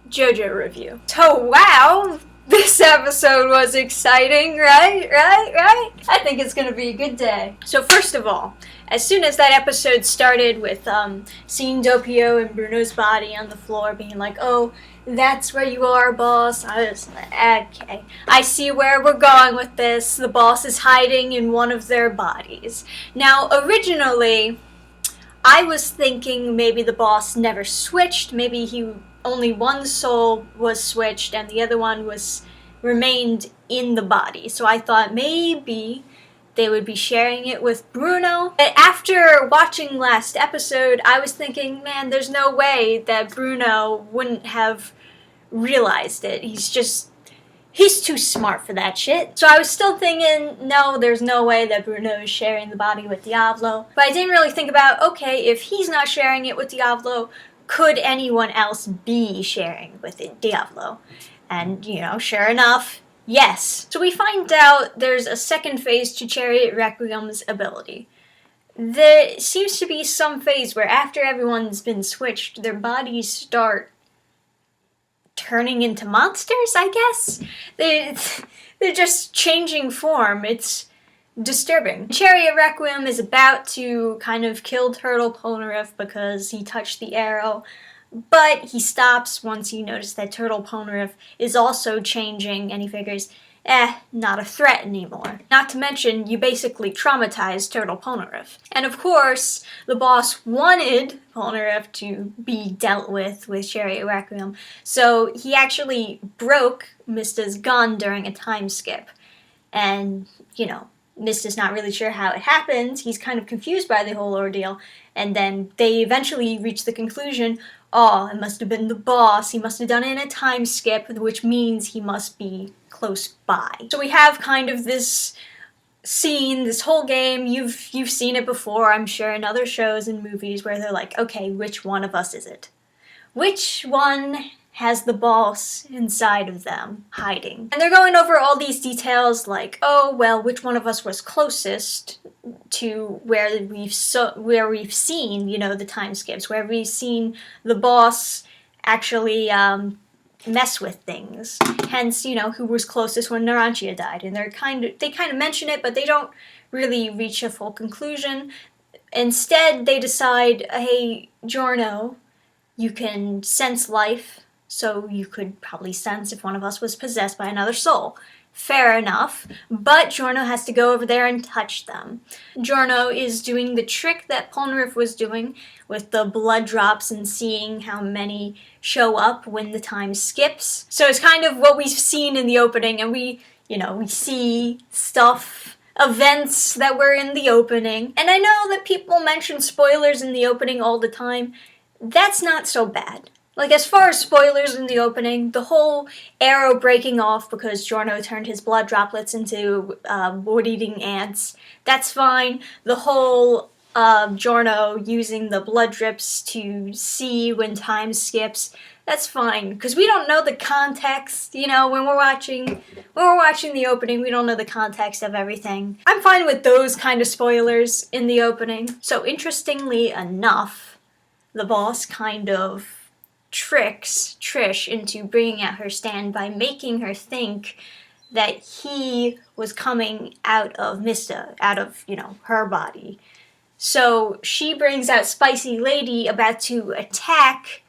Jojo review. So wow, this episode was exciting, right? I think it's gonna be a good day. So first of all, as soon as that episode started with seeing Doppio and Bruno's body on the floor being like, oh, that's where you are, boss, I was like, okay, I see where we're going with this. The boss is hiding in one of their bodies. Now, originally, I was thinking maybe the boss never switched, maybe only one soul was switched and the other one remained in the body. So I thought maybe they would be sharing it with Bruno. But after watching last episode, I was thinking, man, there's no way that Bruno wouldn't have realized it. He's too smart for that shit. So I was still thinking, no, there's no way that Bruno is sharing the body with Diablo. But I didn't really think about, okay, if he's not sharing it with Diablo, could anyone else be sharing with Diablo? And, sure enough, yes. So we find out there's a second phase to Chariot Requiem's ability. There seems to be some phase where after everyone's been switched, their bodies start turning into monsters, I guess? They're just changing form. It's disturbing. Chariot Requiem is about to kind of kill Turtle Polnareff because he touched the arrow, but he stops once he notices that Turtle Polnareff is also changing, and he figures, not a threat anymore. Not to mention, you basically traumatized Turtle Polnareff. And of course, the boss wanted Polnareff to be dealt with Chariot Requiem, so he actually broke Mista's gun during a time skip. And, Mista's not really sure how it happened. He's kind of confused by the whole ordeal. And then they eventually reach the conclusion, oh, it must have been the boss. He must have done it in a time skip, which means he must be close by. So we have kind of this scene, this whole game. You've seen it before, I'm sure, in other shows and movies where they're like, okay, which one of us is it? Which one has the boss inside of them hiding? And they're going over all these details like, oh, well, which one of us was closest to where we've seen, the time skips, where we've seen the boss actually mess with things. Hence, who was closest when Narantia died. And they kind of mention it, but they don't really reach a full conclusion. Instead, they decide, hey, Giorno, you can sense life, so you could probably sense if one of us was possessed by another soul. Fair enough, but Giorno has to go over there and touch them. Giorno is doing the trick that Polnareff was doing with the blood drops and seeing how many show up when the time skips. So it's kind of what we've seen in the opening, and we see stuff, events that were in the opening. And I know that people mention spoilers in the opening all the time. That's not so bad. Like, as far as spoilers in the opening, the whole arrow breaking off because Giorno turned his blood droplets into wood-eating ants, that's fine. The whole Giorno using the blood drips to see when time skips, that's fine. Because we don't know the context, when we're watching the opening, we don't know the context of everything. I'm fine with those kind of spoilers in the opening. So, interestingly enough, the boss kind of tricks Trish into bringing out her stand by making her think that he was coming out of Mista, out of, her body. So she brings out Spicy Lady about to attack,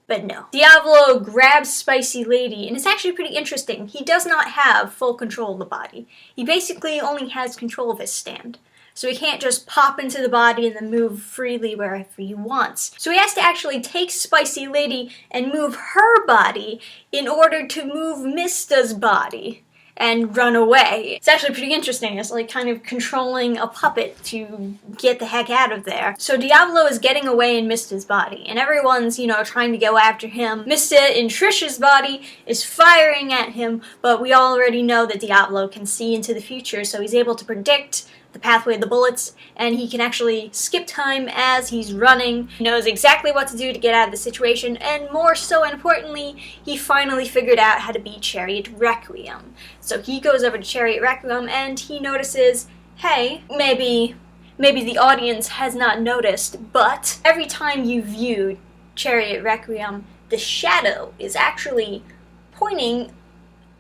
but no. Diablo grabs Spicy Lady, and it's actually pretty interesting. He does not have full control of the body. He basically only has control of his stand. So he can't just pop into the body and then move freely wherever he wants. So he has to actually take Spicy Lady and move her body in order to move Mista's body and run away. It's actually pretty interesting. It's like kind of controlling a puppet to get the heck out of there. So Diablo is getting away in Mista's body, and everyone's, trying to go after him. Mista in Trish's body is firing at him, but we already know that Diablo can see into the future, so he's able to predict the pathway of the bullets, and he can actually skip time as he's running. He knows exactly what to do to get out of the situation, and more so importantly, he finally figured out how to beat Chariot Requiem. So he goes over to Chariot Requiem and he notices, hey, maybe the audience has not noticed, but every time you view Chariot Requiem, the shadow is actually pointing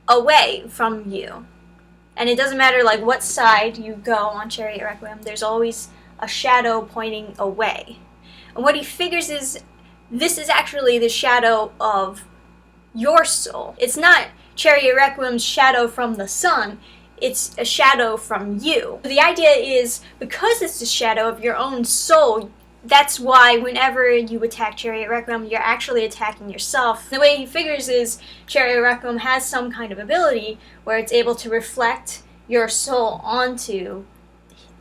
away from you. And it doesn't matter like what side you go on Chariot Requiem, there's always a shadow pointing away. And what he figures is this is actually the shadow of your soul. It's not Chariot Requiem's shadow from the sun, it's a shadow from you. The idea is, because it's the shadow of your own soul, that's why whenever you attack Chariot Requiem, you're actually attacking yourself. The way he figures is Chariot Requiem has some kind of ability where it's able to reflect your soul onto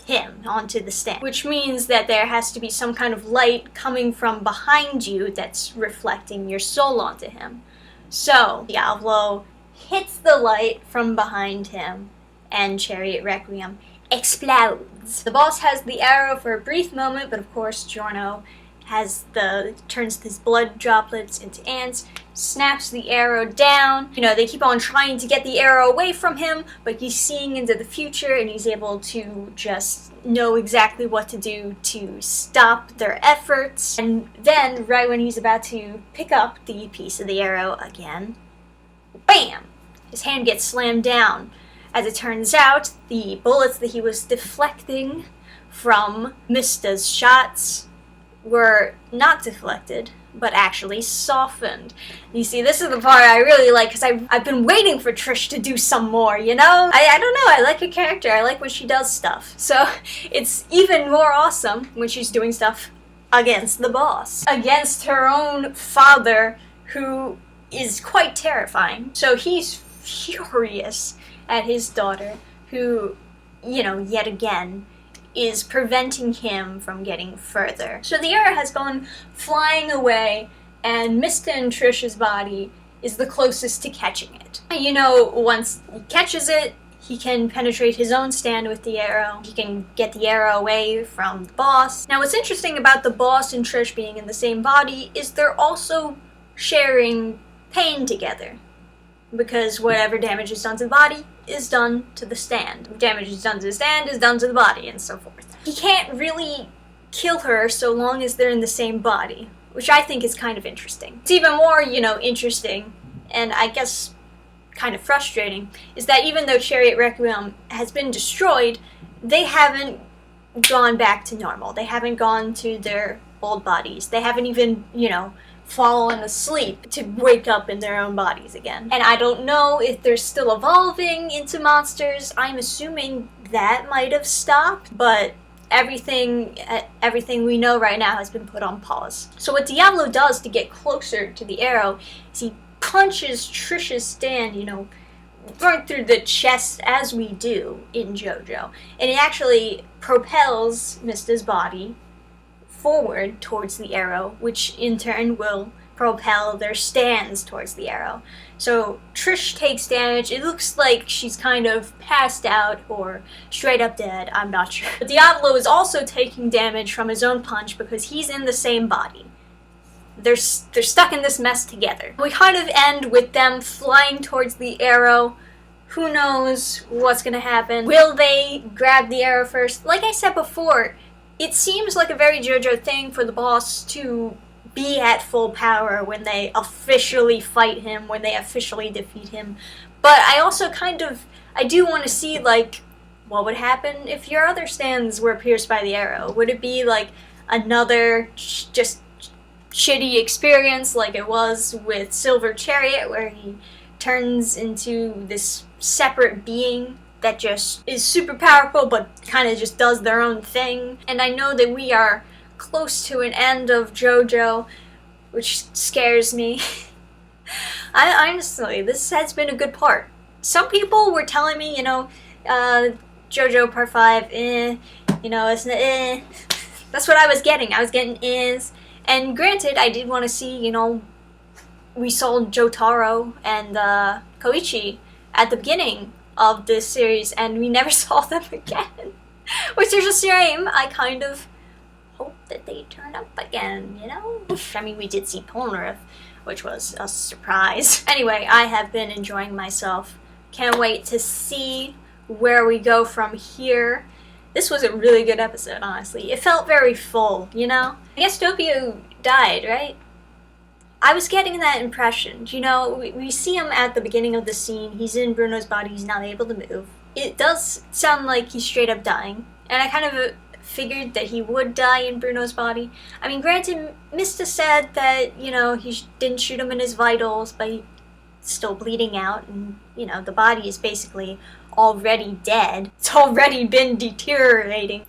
him, onto the stand. Which means that there has to be some kind of light coming from behind you that's reflecting your soul onto him. So Diablo hits the light from behind him, and Chariot Requiem explodes. The boss has the arrow for a brief moment, but of course Giorno turns his blood droplets into ants, snaps the arrow down. You know, they keep on trying to get the arrow away from him, but he's seeing into the future and he's able to just know exactly what to do to stop their efforts. And then, right when he's about to pick up the piece of the arrow again, bam! His hand gets slammed down. As it turns out, the bullets that he was deflecting from Mista's shots were not deflected, but actually softened. You see, this is the part I really like, because I've been waiting for Trish to do some more, you know? I don't know, I like her character, I like when she does stuff. So it's even more awesome when she's doing stuff against the boss. Against her own father, who is quite terrifying. So he's furious at his daughter, who, you know, yet again, is preventing him from getting further. So the arrow has gone flying away, and Mista and Trish's body is the closest to catching it. And you know, once he catches it, he can penetrate his own stand with the arrow. He can get the arrow away from the boss. Now what's interesting about the boss and Trish being in the same body is they're also sharing pain together. Because whatever damage is done to the body is done to the stand. Damage is done to the stand is done to the body, and so forth. He can't really kill her so long as they're in the same body, which I think is kind of interesting. It's even more, you know, interesting, and I guess kind of frustrating, is that even though Chariot Requiem has been destroyed, they haven't gone back to normal. They haven't gone to their old bodies. They haven't even, you know, fallen asleep to wake up in their own bodies again. And I don't know if they're still evolving into monsters. I'm assuming that might have stopped, but everything we know right now has been put on pause. So what Diablo does to get closer to the arrow is he punches Trish's stand, you know, right through the chest, as we do in Jojo. And it actually propels Mista's body forward towards the arrow, which in turn will propel their stands towards the arrow. So Trish takes damage. It looks like she's kind of passed out or straight up dead, I'm not sure. But Diablo is also taking damage from his own punch because he's in the same body. They're stuck in this mess together. We kind of end with them flying towards the arrow. Who knows what's gonna happen? Will they grab the arrow first? Like I said before, it seems like a very Jojo thing for the boss to be at full power when they officially fight him, when they officially defeat him. But I also I do want to see, like, what would happen if your other stands were pierced by the arrow? Would it be, like, another just shitty experience like it was with Silver Chariot, where he turns into this separate being that just is super powerful but kind of just does their own thing? And I know that we are close to an end of Jojo, which scares me. Honestly, this has been a good part. Some people were telling me, you know, Jojo Part 5, you know, it's that's what I was getting. I was getting is. And granted, I did want to see, you know, we saw Jotaro and Koichi at the beginning of this series, and we never saw them again, which is a shame. I kind of hope that they turn up again, you know? I mean, we did see Polnareff, which was a surprise. Anyway, I have been enjoying myself. Can't wait to see where we go from here. This was a really good episode, honestly. It felt very full, you know? I guess Doppio died, right? I was getting that impression. You know, we see him at the beginning of the scene. He's in Bruno's body. He's not able to move. It does sound like he's straight up dying. And I kind of figured that he would die in Bruno's body. I mean, granted, Mista said that, you know, he didn't shoot him in his vitals, but he's still bleeding out. And, you know, the body is basically already dead. It's already been deteriorating.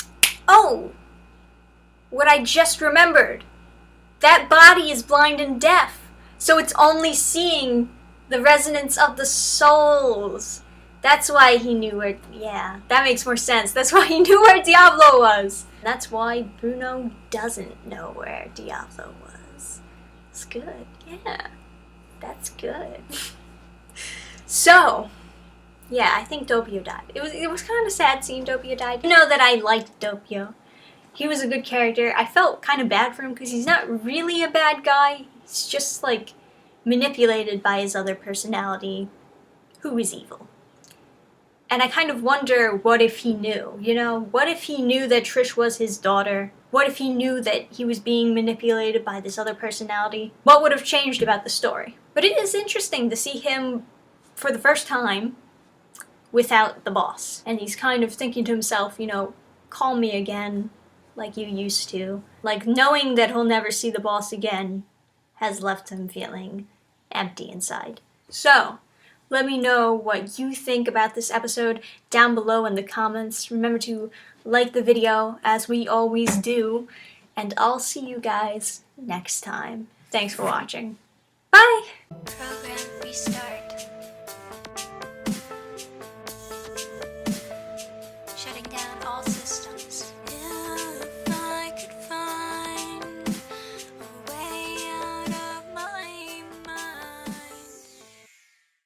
Oh! What I just remembered. That body is blind and deaf, so it's only seeing the resonance of the souls. That's why he knew where, yeah, that makes more sense. That's why he knew where Diablo was. That's why Bruno doesn't know where Diablo was. It's good, yeah, that's good. So, yeah, I think Doppio died. It was kind of sad seeing Doppio die. You know that I liked Doppio. He was a good character. I felt kind of bad for him because he's not really a bad guy. He's just, like, manipulated by his other personality, who is evil. And I kind of wonder, what if he knew, you know? What if he knew that Trish was his daughter? What if he knew that he was being manipulated by this other personality? What would have changed about the story? But it is interesting to see him, for the first time, without the boss. And he's kind of thinking to himself, you know, call me again, like you used to. Like, knowing that he'll never see the boss again has left him feeling empty inside. So, let me know what you think about this episode down below in the comments. Remember to like the video, as we always do, and I'll see you guys next time. Thanks for watching. Bye! Program restart.